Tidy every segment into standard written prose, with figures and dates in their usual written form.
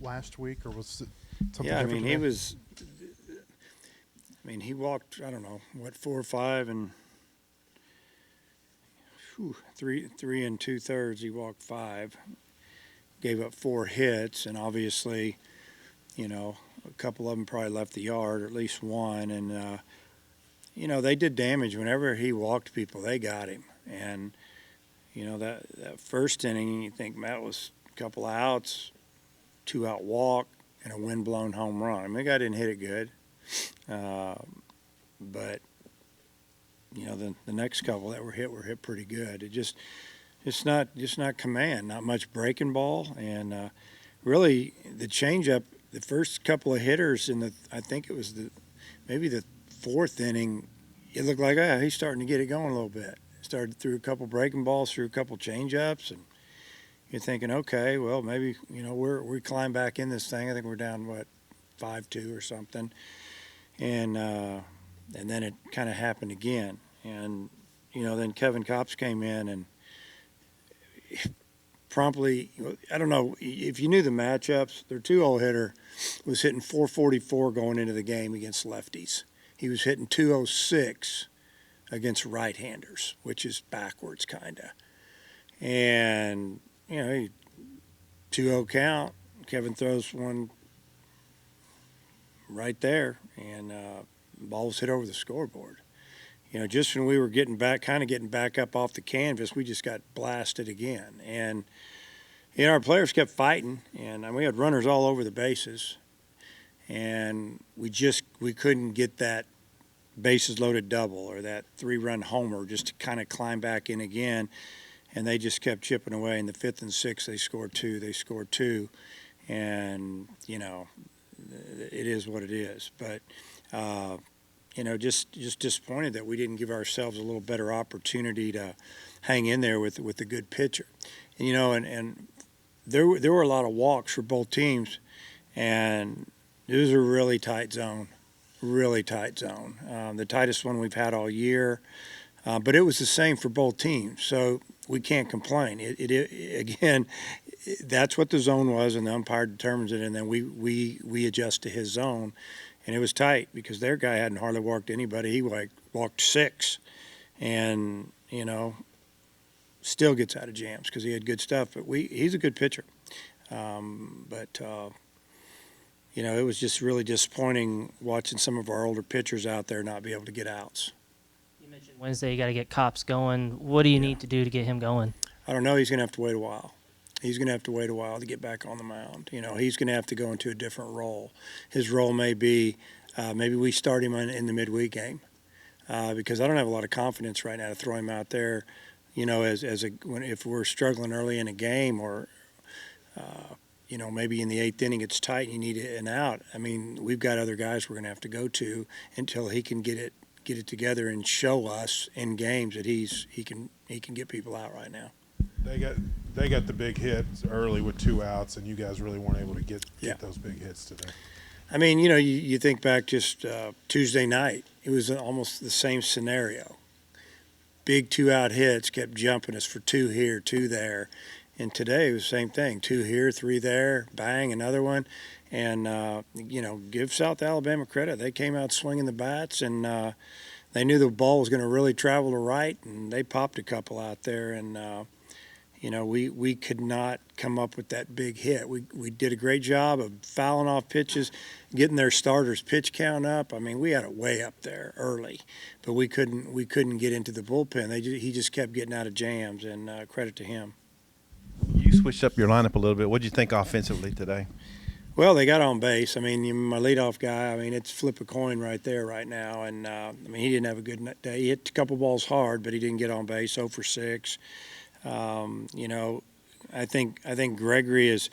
last week, or was it something Yeah, I different mean, he today? was. I mean, he walked. I don't know what 4 or 5 and three and 2/3. He walked 5, gave up 4 hits, and obviously, a couple of them probably left the yard, or at least one. And they did damage whenever he walked people. They got him, and that first inning, you think Matt was a couple of outs, 2-out walk, and a wind-blown home run. I mean, the guy didn't hit it good, but the next couple that were hit pretty good. It's not command, not much breaking ball, and really the changeup. The first couple of hitters I think it was maybe the 4th inning, it looked like he's starting to get it going a little bit. Started through a couple breaking balls, through a couple changeups, and you're thinking, okay, well maybe we climb back in this thing. I think we're down 5-2 or something, and then it kind of happened again. And then Kevin Kopps came in and promptly, I don't know if you knew the matchups, their 2-0 hitter was hitting 444 going into the game against lefties. He was hitting 206 against right-handers, which is backwards kind of. And, 2-0 count, Kevin throws one right there, and the ball was hit over the scoreboard. Just when we were getting back up off the canvas, we just got blasted again. And, our players kept fighting, and we had runners all over the bases. And we couldn't get that bases loaded double or that 3-run homer just to kind of climb back in again. And they just kept chipping away. In the 5th and 6th, they scored two. And, it is what it is. But, just disappointed that we didn't give ourselves a little better opportunity to hang in there with a good pitcher. And there were a lot of walks for both teams, and it was a really tight zone. The tightest one we've had all year, but it was the same for both teams, so we can't complain. Again, that's what the zone was, and the umpire determines it, and then we adjust to his zone. And it was tight because their guy hadn't hardly walked anybody. He walked 6, and still gets out of jams because he had good stuff. But he's a good pitcher. It was just really disappointing watching some of our older pitchers out there not be able to get outs. You mentioned Wednesday you got to get Kopps going. What do you need to do to get him going? I don't know. He's going to have to wait a while. He's going to have to wait a while to get back on the mound. He's going to have to go into a different role. His role may be maybe we start him in the midweek game because I don't have a lot of confidence right now to throw him out there, if we're struggling early in a game or, maybe in the 8th inning it's tight and you need an out. I mean, we've got other guys we're going to have to go to until he can get it together and show us in games that he can get people out right now. They got the big hits early with 2 outs, and you guys really weren't able to get those big hits today. I mean, you think back just Tuesday night, it was almost the same scenario. Big 2-out hits kept jumping us for 2 here, 2 there. And today it was the same thing, 2 here, 3 there, bang, another one. And, give South Alabama credit. They came out swinging the bats, and they knew the ball was going to really travel to right, and they popped a couple out there. And, we could not come up with that big hit. We did a great job of fouling off pitches, getting their starters' pitch count up. I mean, we had it way up there early, but we couldn't get into the bullpen. He just kept getting out of jams, and credit to him. You switched up your lineup a little bit. What did you think offensively today? Well, they got on base. I mean, my leadoff guy, it's flip a coin right there right now. And, he didn't have a good day. He hit a couple balls hard, but he didn't get on base, 0 for 6. I think Gregory is,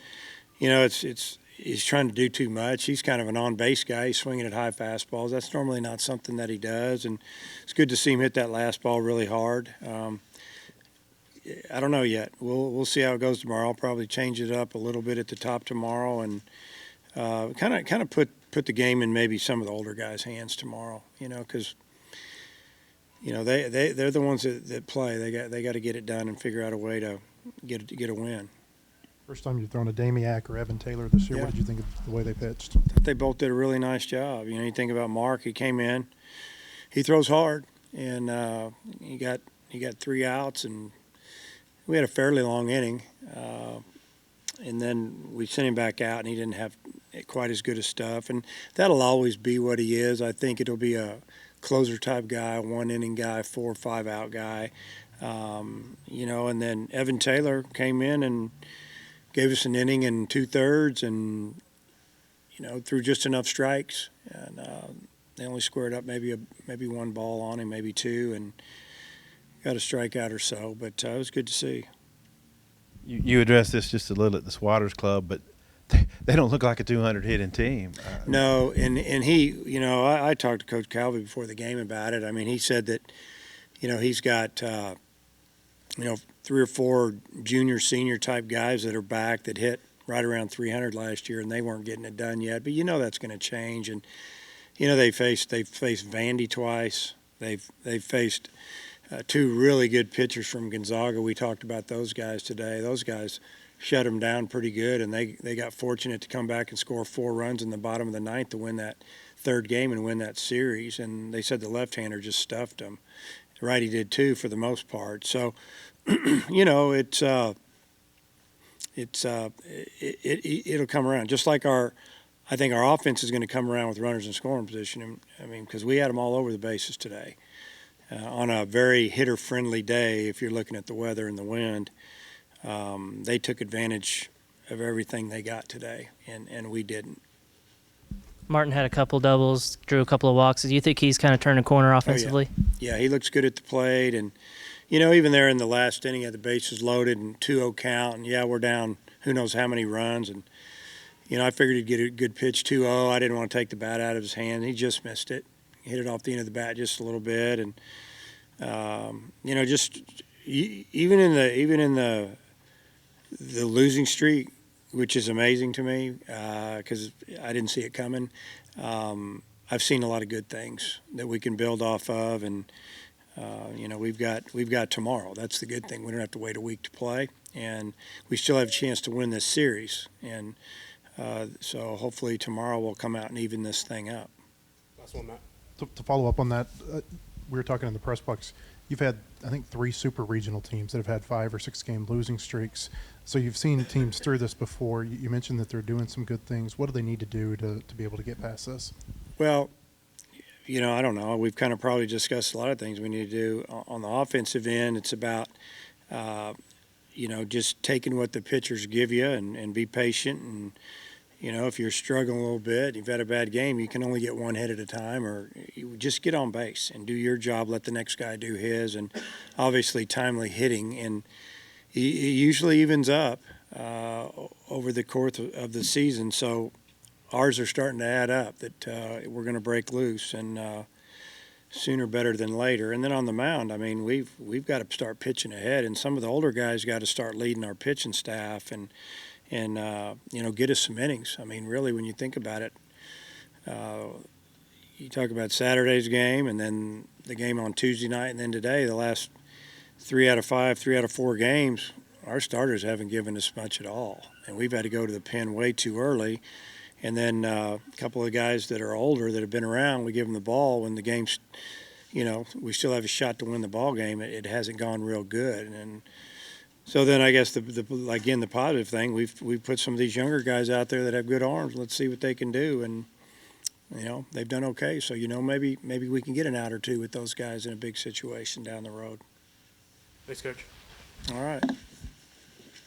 he's trying to do too much. He's kind of an on-base guy. He's swinging at high fastballs. That's normally not something that he does. And it's good to see him hit that last ball really hard. I don't know yet. We'll see how it goes tomorrow. I'll probably change it up a little bit at the top tomorrow and kind of put the game in maybe some of the older guys' hands tomorrow. Because they're the ones that play. They got to get it done and figure out a way to get a win. First time you've thrown a Damiac or Evan Taylor this year. Yeah. What did you think of the way they pitched? They both did a really nice job. You know, you think about Mark, he came in, he throws hard, and he got 3 outs, and we had a fairly long inning. And then we sent him back out, and he didn't have quite as good as stuff. And that'll always be what he is. I think it'll be a closer-type guy, 1-inning guy, 4 or 5 out guy. You know, and then Evan Taylor came in and gave us an inning and 2/3 and, you know, threw just enough strikes. And they only squared up maybe 1 ball on him, maybe 2, and got a strikeout or so. But it was good to see. You addressed this just a little at the Swatters Club, but they don't look like a 200 hitting team. No, and he, you know, I talked to Coach Calvi before the game about it. I mean, he said that, you know, he's got, you know, 3 or 4 junior, senior type guys that are back that hit right around 300 last year, and they weren't getting it done yet. But you know that's going to change. And you know they've faced Vandy twice. They've faced 2 really good pitchers from Gonzaga. We talked about those guys today. Those guys shut them down pretty good, and they got fortunate to come back and score 4 runs in the bottom of the 9th to win that 3rd game and win that series. And they said the left-hander just stuffed them. The righty did too for the most part. So, you know, it'll come around. Just like I think our offense is going to come around with runners in scoring position. I mean, because we had them all over the bases today. On a very hitter-friendly day, if you're looking at the weather and the wind, they took advantage of everything they got today, and we didn't. Martin had a couple doubles, drew a couple of walks. Do you think he's kind of turned a corner offensively? Yeah, he looks good at the plate, and you know, even there in the last inning, had the bases loaded and 2-0 count, and yeah, we're down who knows how many runs, and you know, I figured he'd get a good pitch 2-0. I didn't want to take the bat out of his hand. He just missed it. Hit it off the end of the bat just a little bit, and you know, just even in the losing streak, which is amazing to me because I didn't see it coming. I've seen a lot of good things that we can build off of, and you know, we've got tomorrow. That's the good thing. We don't have to wait a week to play, and we still have a chance to win this series. And so hopefully tomorrow we'll come out and even this thing up. Last one, Matt. To follow up on that, we were talking in the press box. You've had, I think, 3 super regional teams that have had 5 or 6 game losing streaks. So you've seen teams through this before. You mentioned that they're doing some good things. What do they need to do to be able to get past this? Well, you know, I don't know. We've kind of probably discussed a lot of things we need to do. On the offensive end, it's about, you know, just taking what the pitchers give you and be patient. And, you know, if you're struggling a little bit, you've had a bad game, you can only get 1 hit at a time, or you just get on base and do your job, let the next guy do his, and obviously timely hitting. And it usually evens up over the course of the season. So ours are starting to add up, that we're going to break loose, and sooner better than later. And then on the mound, I mean, we've got to start pitching ahead, and some of the older guys got to start leading our pitching staff and you know, get us some innings. I mean, really, when you think about it, you talk about Saturday's game and then the game on Tuesday night and then today, the last 3 out of 5, 3 out of 4 games, our starters haven't given us much at all. And we've had to go to the pen way too early. And then a couple of guys that are older that have been around, we give them the ball when the game's, you know, we still have a shot to win the ball game. It hasn't gone real good. And so then I guess the positive thing, we've put some of these younger guys out there that have good arms. Let's see what they can do. And, you know, they've done okay. So, you know, maybe we can get an out or 2 with those guys in a big situation down the road. Thanks, Coach. All right.